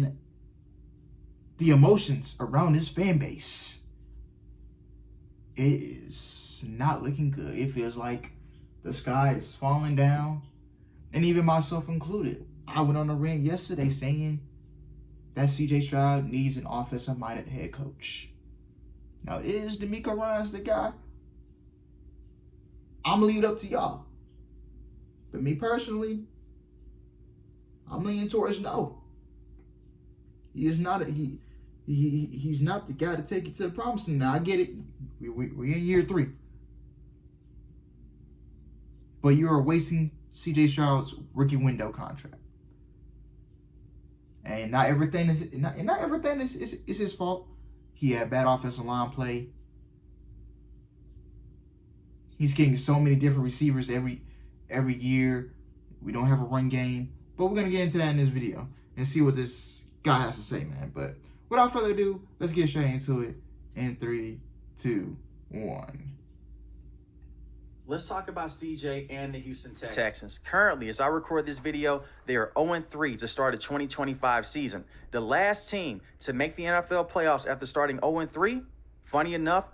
and the emotions around this fan base, it is not looking good. It feels like the sky is falling down, and even myself included. I went on a rant yesterday saying that CJ Stroud needs an offensive-minded head coach. Now, is DeMeco Ryans the guy? I'm going to leave it up to y'all. But me personally, I'm leaning towards no. He is not he's not the guy to take you to the promised land. Now, I get it. We're in year 3. But you are wasting CJ Stroud's rookie window contract. And not everything is his fault. He had bad offensive line play. He's getting so many different receivers every year. We don't have a run game. But we're going to get into that in this video and see what this guy has to say, man. But without further ado, let's get straight into it in 3, 2, 1. Let's talk about CJ and the Houston Texans. Currently, as I record this video, they are 0-3 to start the 2025 season. The last team to make the NFL playoffs after starting 0-3, funny enough,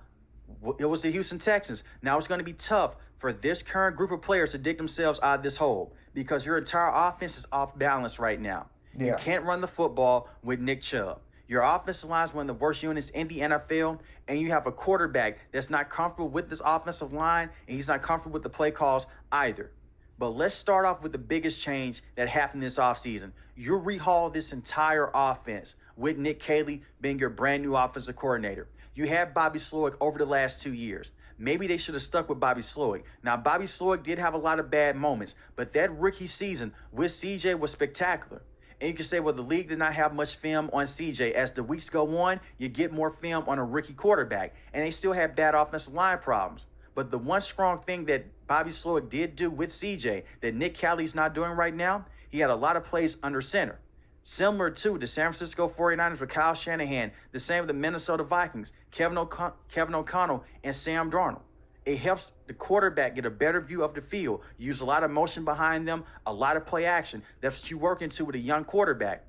it was the Houston Texans. Now it's going to be tough for this current group of players to dig themselves out of this hole because your entire offense is off balance right now. Yeah. You can't run the football with Nick Chubb. Your offensive line is one of the worst units in the NFL, and you have a quarterback that's not comfortable with this offensive line, and he's not comfortable with the play calls either. But let's start off with the biggest change that happened this offseason. You rehaul this entire offense with Nick Caley being your brand new offensive coordinator. You had Bobby Slowick over the last 2 years. Maybe they should have stuck with Bobby Slowick. Now, Bobby Slowick did have a lot of bad moments, but that rookie season with CJ was spectacular. And you can say, well, the league did not have much film on CJ. As the weeks go on, you get more film on a rookie quarterback. And they still had bad offensive line problems. But the one strong thing that Bobby Slowick did do with CJ that Nick Caley's not doing right now, he had a lot of plays under center. Similar to the San Francisco 49ers with Kyle Shanahan, the same with the Minnesota Vikings, Kevin O'Connell, and Sam Darnold. It helps the quarterback get a better view of the field. You use a lot of motion behind them, a lot of play action. That's what you work into with a young quarterback.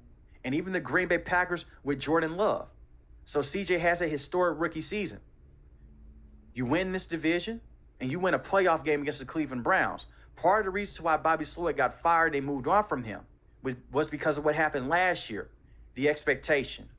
And even the Green Bay Packers with Jordan Love. So CJ has a historic rookie season. You win this division, and you win a playoff game against the Cleveland Browns. Part of the reason why Bobby Slowick got fired, they moved on from him, was because of what happened last year, the expectation.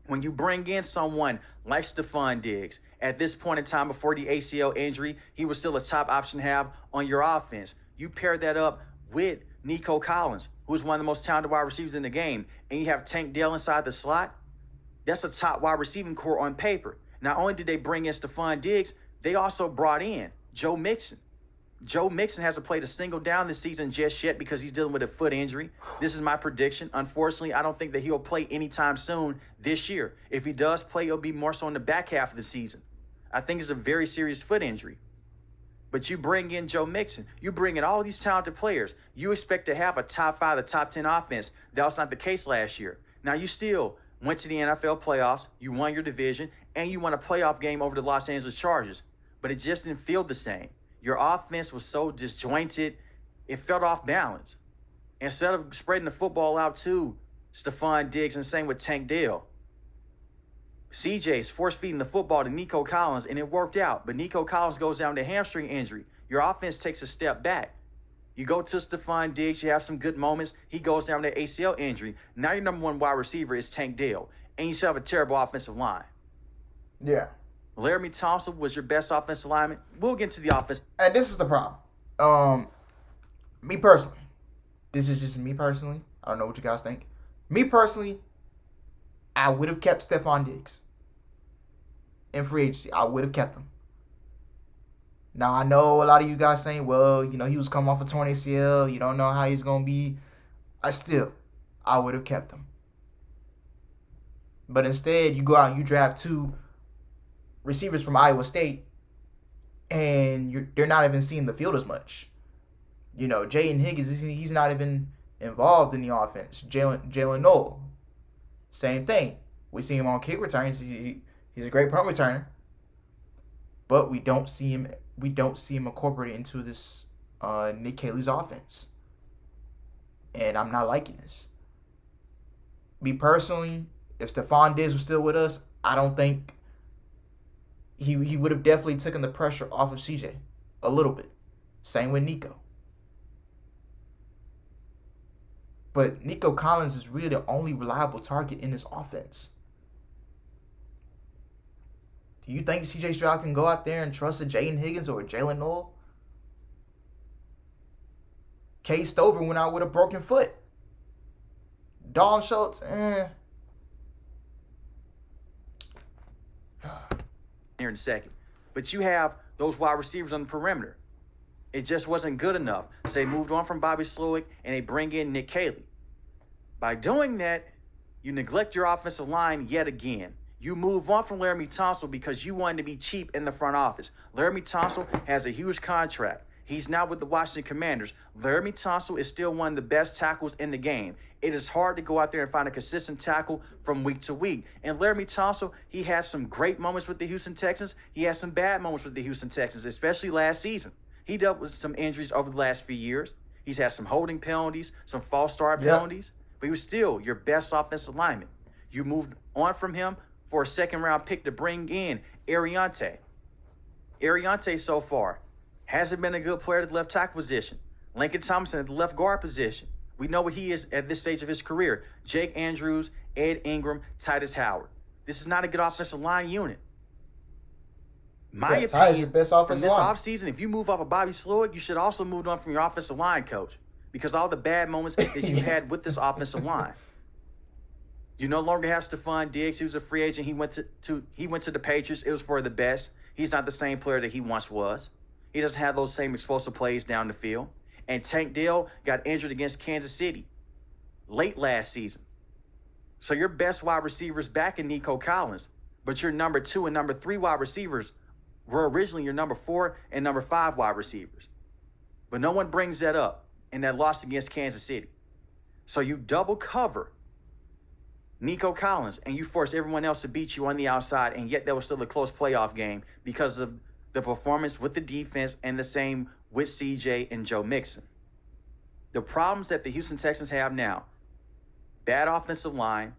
When you bring in someone like Stephon Diggs, at this point in time before the ACL injury, he was still a top option to have on your offense. You pair that up with Nico Collins, who's one of the most talented wide receivers in the game, and you have Tank Dell inside the slot. That's a top wide receiving core on paper. Not only did they bring in Stephon Diggs, they also brought in Joe Mixon. Joe Mixon hasn't played a single down this season just yet because he's dealing with a foot injury. This is my prediction. Unfortunately, I don't think that he'll play anytime soon this year. If he does play, it'll be more so in the back half of the season. I think it's a very serious foot injury. But you bring in Joe Mixon. You bring in all these talented players. You expect to have a top 5 to top 10 offense. That was not the case last year. Now, you still went to the NFL playoffs. You won your division. And you won a playoff game over the Los Angeles Chargers. But it just didn't feel the same. Your offense was so disjointed, it felt off balance. Instead of spreading the football out to Stephon Diggs and same with Tank Dell, CJ's force-feeding the football to Nico Collins, and it worked out. But Nico Collins goes down to hamstring injury. Your offense takes a step back. You go to Stephon Diggs, you have some good moments. He goes down to ACL injury. Now your number 1 wide receiver is Tank Dell, and you still have a terrible offensive line. Yeah. Laramie Thompson was your best offensive lineman. We'll get into the offense. And this is the problem. Me personally, this is just me personally. I don't know what you guys think. Me personally, I would have kept Stephon Diggs in free agency. I would have kept him. Now, I know a lot of you guys saying, well, you know, he was coming off a torn ACL. You don't know how he's going to be. I would have kept him. But instead, you go out and you draft 2 receivers from Iowa State, and they're not even seeing the field as much. You know, Jaden Higgins, he's not even involved in the offense. Jalen Noel, same thing. We see him on kick returns. He's a great punt returner, but we don't see him incorporated into this Nick Caley's offense, and I'm not liking this. Me personally, if Stephon Diggs was still with us, I don't think he would have definitely taken the pressure off of CJ a little bit. Same with Nico. But Nico Collins is really the only reliable target in this offense. Do you think CJ Stroud can go out there and trust a Jaden Higgins or a Jalen Noel? Case Stover went out with a broken foot. Dalton Schultz, Here in a second. But you have those wide receivers on the perimeter. It just wasn't good enough. So they moved on from Bobby Slowick and they bring in Nick Caley. By doing that, you neglect your offensive line yet again. You move on from Laramie Tunsil because you wanted to be cheap in the front office. Laramie Tunsil has a huge contract. He's now with the Washington Commanders. Laramie Tunsil is still one of the best tackles in the game. It is hard to go out there and find a consistent tackle from week to week. And Laramie Tunsil, he had some great moments with the Houston Texans. He had some bad moments with the Houston Texans, especially last season. He dealt with some injuries over the last few years. He's had some holding penalties, some false start penalties, but he was still your best offensive lineman. You moved on from him for a second-round pick to bring in Ariante. Ariante so far hasn't been a good player at the left tackle position. Lincoln Thompson at the left guard position. We know what he is at this stage of his career. Jake Andrews, Ed Ingram, Titus Howard. This is not a good offensive line unit. My opinion, best from offensive this line. offseason, if you move off of Bobby Slowick, you should also move on from your offensive line coach because all the bad moments that you've had with this offensive line. You no longer have Stephon Diggs. He was a free agent. He went to the Patriots. It was for the best. He's not the same player that he once was. He doesn't have those same explosive plays down the field. And Tank Dell got injured against Kansas City late last season. So your best wide receivers back in Nico Collins, but your number 2 and number 3 wide receivers were originally your number 4 and number 5 wide receivers. But no one brings that up in that loss against Kansas City. So you double cover Nico Collins and you force everyone else to beat you on the outside, and yet that was still a close playoff game because of the performance with the defense, and the same with CJ and Joe Mixon. The problems that the Houston Texans have now: bad offensive line.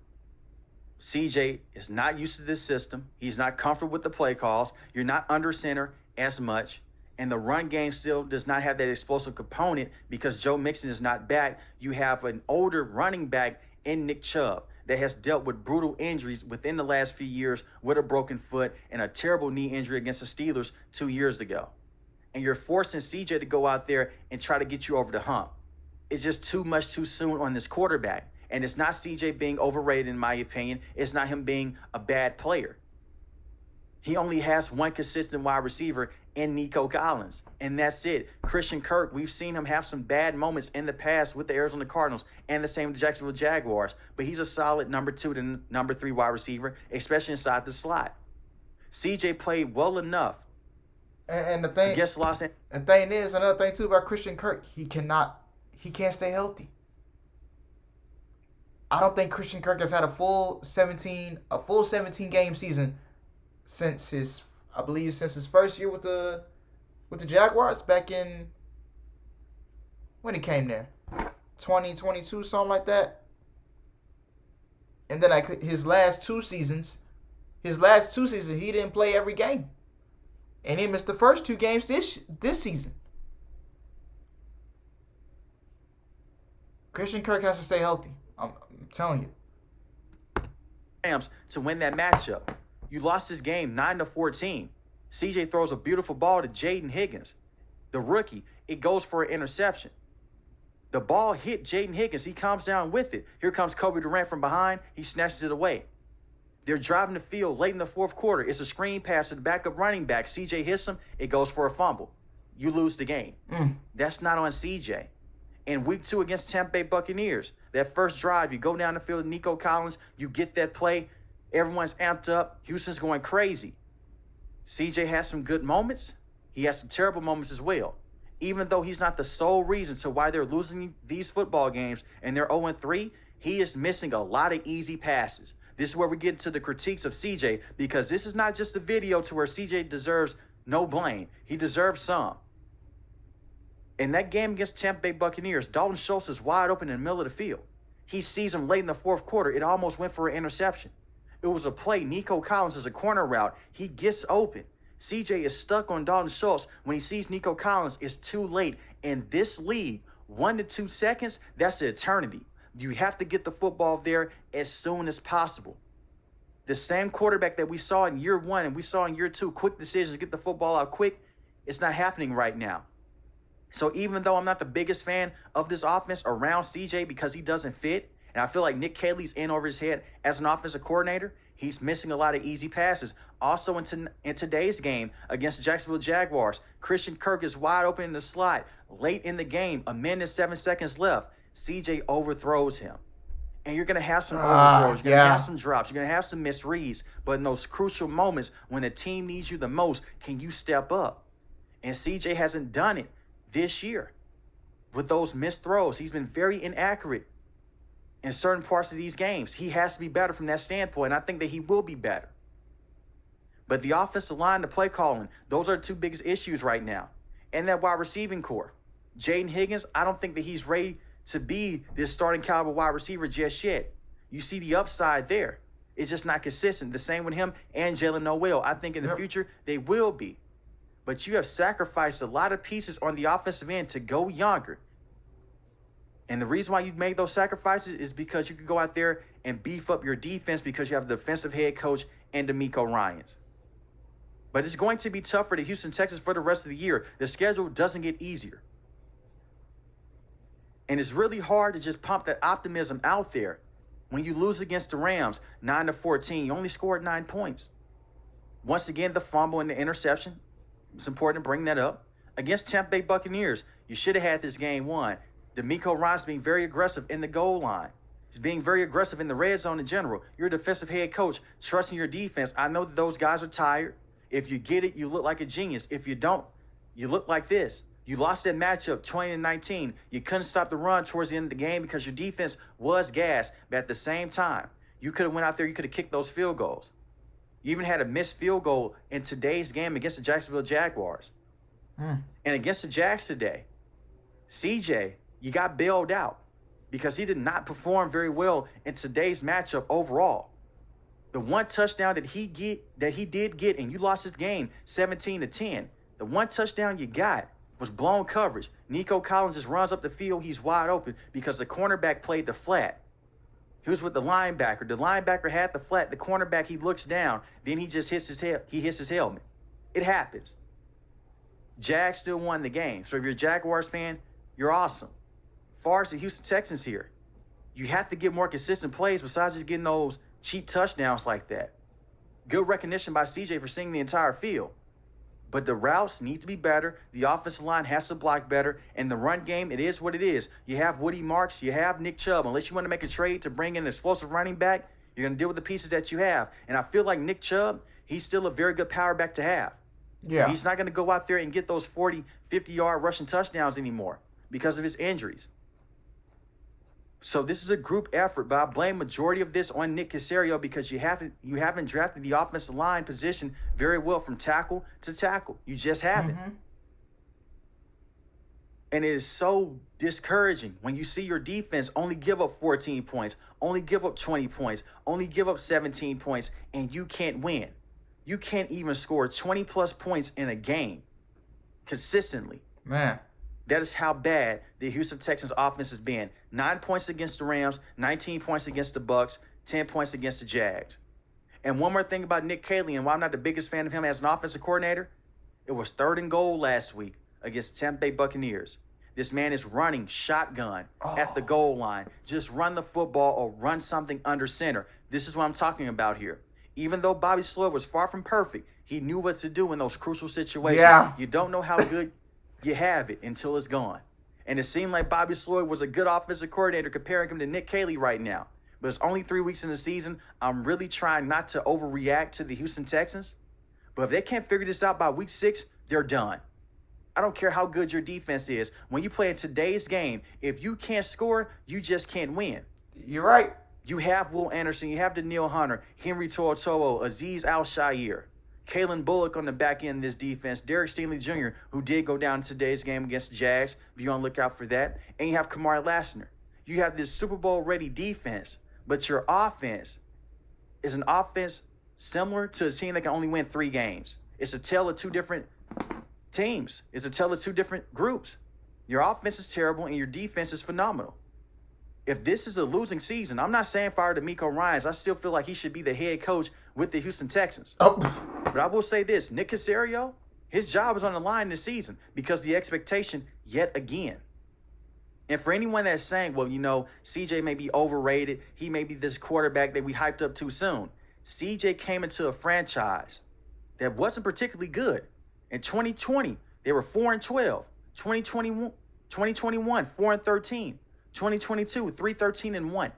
CJ is not used to this system. He's not comfortable with the play calls. You're not under center as much. And the run game still does not have that explosive component because Joe Mixon is not back. You have an older running back in Nick Chubb that has dealt with brutal injuries within the last few years with a broken foot and a terrible knee injury against the Steelers 2 years ago. And you're forcing CJ to go out there and try to get you over the hump. It's just too much too soon on this quarterback. And it's not CJ being overrated, in my opinion. It's not him being a bad player. He only has one consistent wide receiver in Nico Collins, and that's it. Christian Kirk, we've seen him have some bad moments in the past with the Arizona Cardinals and the same with the Jacksonville Jaguars, but he's a solid number 2 to number 3 wide receiver, especially inside the slot. CJ played well enough. And the thing, against Los Angeles. And thing is, another thing too about Christian Kirk, he can't stay healthy. I don't think Christian Kirk has had a full 17 game season since his first year with the Jaguars back in, when he came there, 2022, something like that. And then his last two seasons he didn't play every game, and he missed the first 2 games this season. Christian Kirk has to stay healthy. I'm telling you. Rams to win that matchup. You lost this game 9-14. CJ throws a beautiful ball to Jaden Higgins, the rookie. It goes for an interception. The ball hit Jaden Higgins. He comes down with it. Here comes Kobe Durant from behind. He snatches it away. They're driving the field late in the fourth quarter. It's a screen pass to the backup running back. CJ hits him. It goes for a fumble. You lose the game. That's not on CJ. In week 2 against Tampa Bay Buccaneers, that first drive, you go down the field, Nico Collins, you get that play. Everyone's amped up. Houston's going crazy. CJ has some good moments. He has some terrible moments as well. Even though he's not the sole reason to why they're losing these football games and they're 0-3, he is missing a lot of easy passes. This is where we get to the critiques of CJ, because this is not just a video to where CJ deserves no blame. He deserves some. In that game against Tampa Bay Buccaneers, Dalton Schultz is wide open in the middle of the field. He sees him late in the fourth quarter. It almost went for an interception. It was a play. Nico Collins is a corner route. He gets open. CJ is stuck on Dalton Schultz. When he sees Nico Collins, it's too late. In this league, 1 to 2 seconds, that's an eternity. You have to get the football there as soon as possible. The same quarterback that we saw in year 1 and we saw in year 2, quick decisions, get the football out quick, it's not happening right now. So even though I'm not the biggest fan of this offense around CJ because he doesn't fit, and I feel like Nick Caley's in over his head as an offensive coordinator, he's missing a lot of easy passes. Also in today's game against the Jacksonville Jaguars, Christian Kirk is wide open in the slot. Late in the game, 1 minute and 7 seconds left, CJ overthrows him. And you're going to have some overthrows. You're going to have some drops. You're going to have some misreads. But in those crucial moments when the team needs you the most, can you step up? And CJ hasn't done it this year with those missed throws. He's been very inaccurate in certain parts of these games. He has to be better from that standpoint. And I think that he will be better. But the offensive line, the play calling, those are the two biggest issues right now. And that wide receiving core. Jaden Higgins, I don't think that he's ready to be this starting caliber wide receiver just yet. You see the upside there. It's just not consistent. The same with him and Jalen Noel. I think in the future they will be. But you have sacrificed a lot of pieces on the offensive end to go younger. And the reason why you made those sacrifices is because you could go out there and beef up your defense because you have the defensive head coach and DeMeco Ryans. But it's going to be tough for the Houston Texans for the rest of the year. The schedule doesn't get easier. And it's really hard to just pump that optimism out there. When you lose against the Rams, 9-14, you only scored 9 points. Once again, the fumble and the interception. It's important to bring that up. Against Tampa Bay Buccaneers, you should have had this game won. DeMeco Ryans being very aggressive in the goal line. He's being very aggressive in the red zone in general. You're a defensive head coach, trusting your defense. I know that those guys are tired. If you get it, you look like a genius. If you don't, you look like this. You lost that matchup 20-19. You couldn't stop the run towards the end of the game because your defense was gassed. But at the same time, you could have went out there, you could have kicked those field goals. You even had a missed field goal in today's game against the Jacksonville Jaguars. And against the Jags today, CJ, you got bailed out because he did not perform very well in today's matchup overall. The one touchdown that he did get, and you lost this game 17-10. The one touchdown you got was blown coverage. Nico Collins just runs up the field. He's wide open because the cornerback played the flat. He was with the linebacker. The linebacker had the flat. The cornerback, he looks down. Then he just hits his head. He hits his helmet. It happens. Jags still won the game. So if you're a Jaguars fan, you're awesome. As far as the Houston Texans here, you have to get more consistent plays besides just getting those cheap touchdowns like that. Good recognition by CJ for seeing the entire field. But the routes need to be better. The offensive line has to block better. And the run game, it is what it is. You have Woody Marks. You have Nick Chubb. Unless you want to make a trade to bring in an explosive running back, you're going to deal with the pieces that you have. And I feel like Nick Chubb, he's still a very good power back to have. Yeah. He's not going to go out there and get those 40, 50-yard rushing touchdowns anymore because of his injuries. So this is a group effort, but I blame majority of this on Nick Caserio because you haven't drafted the offensive line position very well from tackle to tackle. You just haven't. And it is so discouraging when you see your defense only give up 14 points, only give up 20 points, only give up 17 points, and you can't win. You can't even score 20-plus points in a game consistently. Man. That is how bad the Houston Texans offense has been. 9 points against the Rams, 19 points against the Bucs, 10 points against the Jags. And one more thing about Nick Caley, and why I'm not the biggest fan of him as an offensive coordinator, it was 3rd and goal last week against Tampa Bay Buccaneers. This man is running shotgun at the goal line. Just run the football or run something under center. This is what I'm talking about here. Even though Bobby Sloyd was far from perfect, he knew what to do in those crucial situations. Yeah. You don't know how good you have it until it's gone. And it seemed like Bobby Sloyd was a good offensive coordinator comparing him to Nick Caley right now. But it's only 3 weeks in the season. I'm really trying not to overreact to the Houston Texans. But if they can't figure this out by week 6, they're done. I don't care how good your defense is. When you play in today's game, if you can't score, you just can't win. You're right. You have Will Anderson, you have Daniil Hunter, Henry To'oTo'o, Azeez Al-Shaair, Kalen Bullock on the back end of this defense, Derek Stingley Jr., who did go down in today's game against the Jags. Be on the lookout for that. And you have Kamari Lassiter. you have this Super Bowl ready defense, but your offense is an offense similar to a team that can only win 3 games. It's a tale of 2 different teams. It's a tale of 2 different groups. Your offense is terrible and your defense is phenomenal. If this is a losing season, I'm not saying fire DeMeco Ryans. I still feel like he should be the head coach with the Houston Texans. Oh. But I will say this, Nick Caserio, his job is on the line this season because the expectation yet again. And for anyone that's saying, well, you know, CJ may be overrated. He may be this quarterback that we hyped up too soon. CJ came into a franchise that wasn't particularly good. In 2020, they were 4-12. 2021, 4-13. 2022, 3-13-1.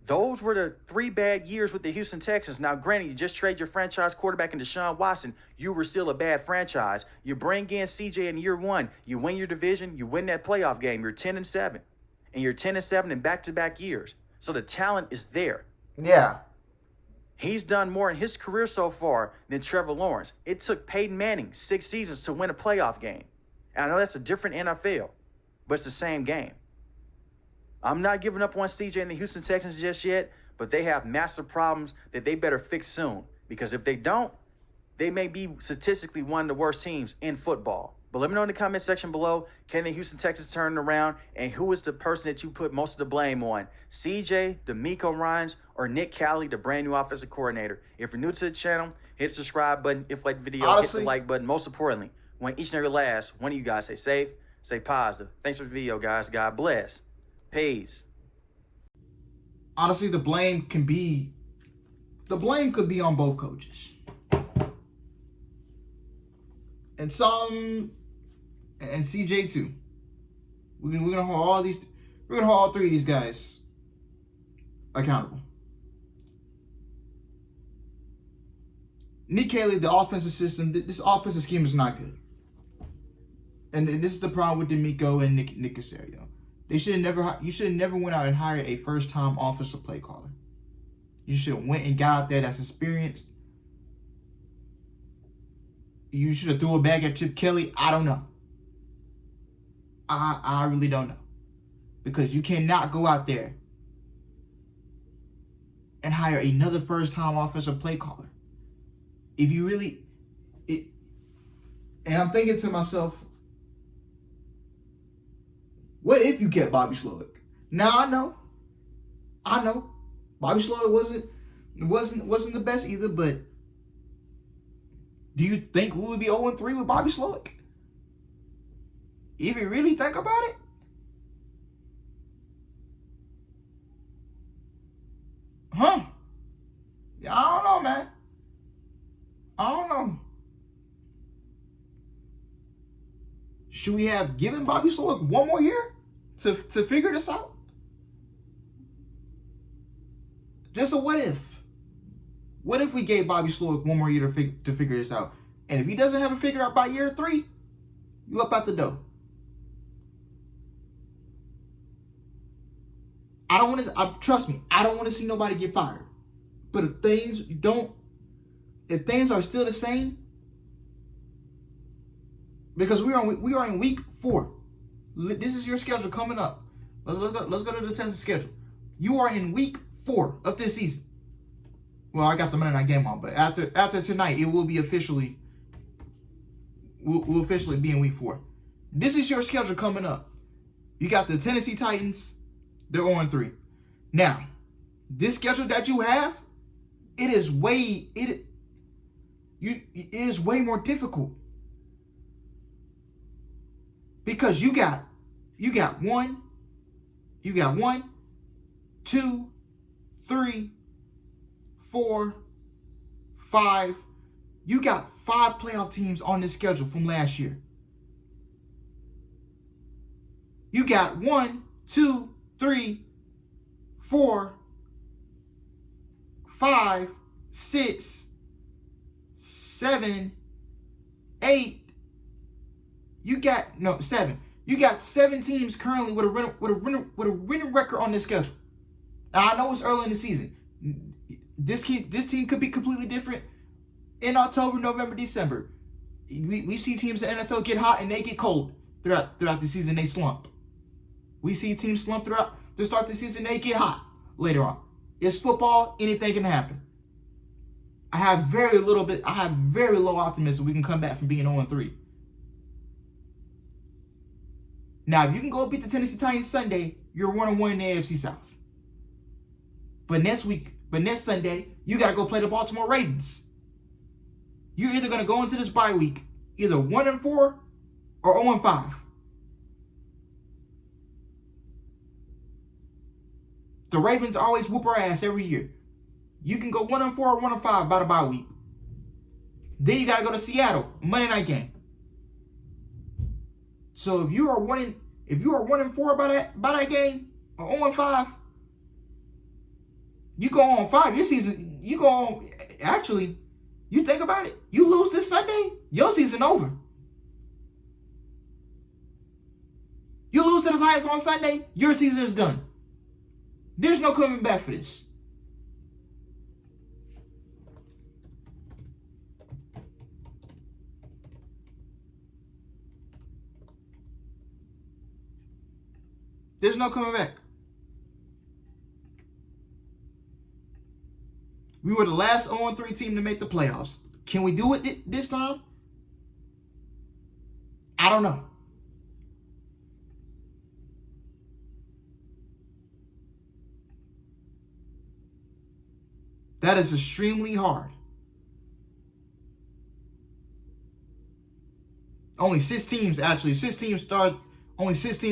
Those were the 3 bad years with the Houston Texans. Now, granted, you just trade your franchise quarterback in Deshaun Watson. You were still a bad franchise. You bring in CJ in year 1. You win your division. You win that playoff game. You're 10-7. And you're 10-7 in back-to-back years. So the talent is there. Yeah. He's done more in his career so far than Trevor Lawrence. It took Peyton Manning 6 seasons to win a playoff game. And I know that's a different NFL, but it's the same game. I'm not giving up on CJ and the Houston Texans just yet, but they have massive problems that they better fix soon. Because if they don't, they may be statistically one of the worst teams in football. But let me know in the comment section below, can the Houston Texans turn it around? And who is the person that you put most of the blame on? CJ, DeMeco Ryans, or Nick Cali, the brand new offensive coordinator? If you're new to the channel, hit the subscribe button. If you like the video, Honestly, hit the like button. Most importantly, when each and every last one of you guys stay safe, stay positive. Thanks for the video, guys. God bless. Peace. Honestly, the blame could be on both coaches. And CJ too. We're gonna hold all 3 of these guys accountable. Nick Caley, the offensive system, this offensive scheme is not good. And this is the problem with DeMeco and Nick Caserio. You should have never went out and hired a first-time offensive play caller. You should have went and got out there that's experienced. You should have threw a bag at Chip Kelly. I don't know. I really don't know. Because you cannot go out there and hire another first-time offensive play caller. If you really... And I'm thinking to myself, what if you kept Bobby Slowick? Now I know. Bobby Slowick wasn't the best either, but do you think we would be 0-3 with Bobby Slowick? If you really think about it? Huh? Yeah, I don't know, man. I don't know. Should we have given Bobby Slowick 1 more year to figure this out? Just a what if? What if we gave Bobby Slowick 1 more year to figure this out? And if he doesn't have it figured out by year 3, you up out the door. I don't want to. Trust me, I don't want to see nobody get fired. But if things are still the same. Because we are in week 4. This is your schedule coming up. Let's go to the Texans schedule. You are in week 4 of this season. Well, I got the Monday night game on, but after tonight, it will be officially. We'll officially be in week 4. This is your schedule coming up. You got the Tennessee Titans. They're 0-3. Now, this schedule that you have, it is way more difficult. Because you got 1, 2, 3, 4, 5. You got 5 playoff teams on this schedule from last year. You got 1, 2, 3, 4, 5, 6, 7, 8. You got 7. You got 7 teams currently with a winning record on this schedule. Now I know it's early in the season. This team could be completely different in October, November, December. We see teams in the NFL get hot and they get cold throughout the season. They slump. We see teams slump throughout to start the season. They get hot later on. It's football. Anything can happen. I have very low optimism we can come back from being 0-3. Now, if you can go beat the Tennessee Titans Sunday, you're 1-1 in the AFC South. But next Sunday, you got to go play the Baltimore Ravens. You're either going to go into this bye week either 1-4 or 0-5. The Ravens always whoop our ass every year. You can go 1-4 or 1-5 by the bye week. Then you got to go to Seattle, Monday night game. So if you are 1-4 by that game or 0-5, you go on 5. Your season, you go on. Actually, you think about it. You lose this Sunday, your season over. You lose to the Giants on Sunday, your season is done. There's no coming back for this. There's no coming back. We were the last 0-3 team to make the playoffs. Can we do it this time? I don't know. That is extremely hard. Only 6 teams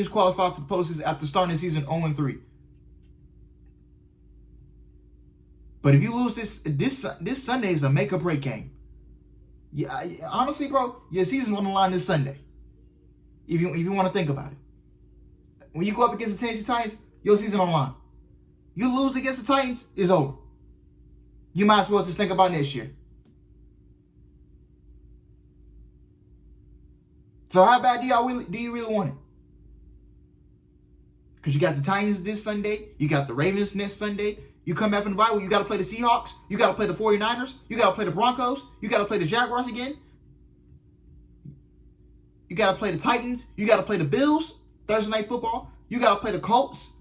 qualify for the postseason after starting the season 0-3. But if you lose this Sunday is a make or break game. Yeah, honestly, bro, your season's on the line this Sunday. If you want to think about it, when you go up against the Tennessee Titans, your season on the line. You lose against the Titans, it's over. You might as well just think about next year. So how bad do you really want it? Because you got the Titans this Sunday. You got the Ravens next Sunday. You come back from the bye week, you got to play the Seahawks. You got to play the 49ers. You got to play the Broncos. You got to play the Jaguars again. You got to play the Titans. You got to play the Bills, Thursday Night Football. You got to play the Colts.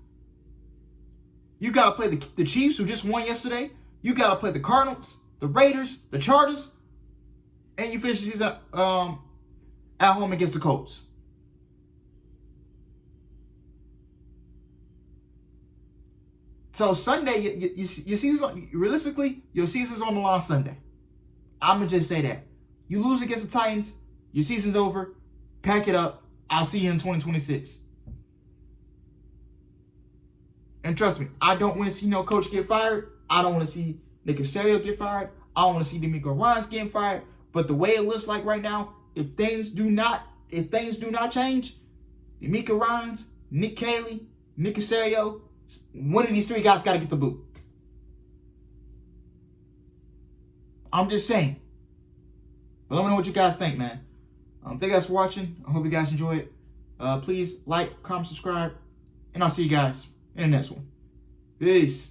You got to play the Chiefs, who just won yesterday. You got to play the Cardinals, the Raiders, the Chargers. And you finish the season at home against the Colts. So Sunday, your season, realistically, your season's on the line Sunday. I'm going to just say that. You lose against the Titans, your season's over. Pack it up. I'll see you in 2026. And trust me, I don't want to see no coach get fired. I don't want to see Nick Caserio get fired. I don't want to see D'Amico Ryans getting fired. But the way it looks like right now, if things do not change, D'Amico Ryans, Nick Caley, Nick Caserio, one of these 3 guys got to get the boot. I'm just saying. But let me know what you guys think, man. Thank you guys for watching. I hope you guys enjoy it. Please like, comment, subscribe, and I'll see you guys in the next one. Peace.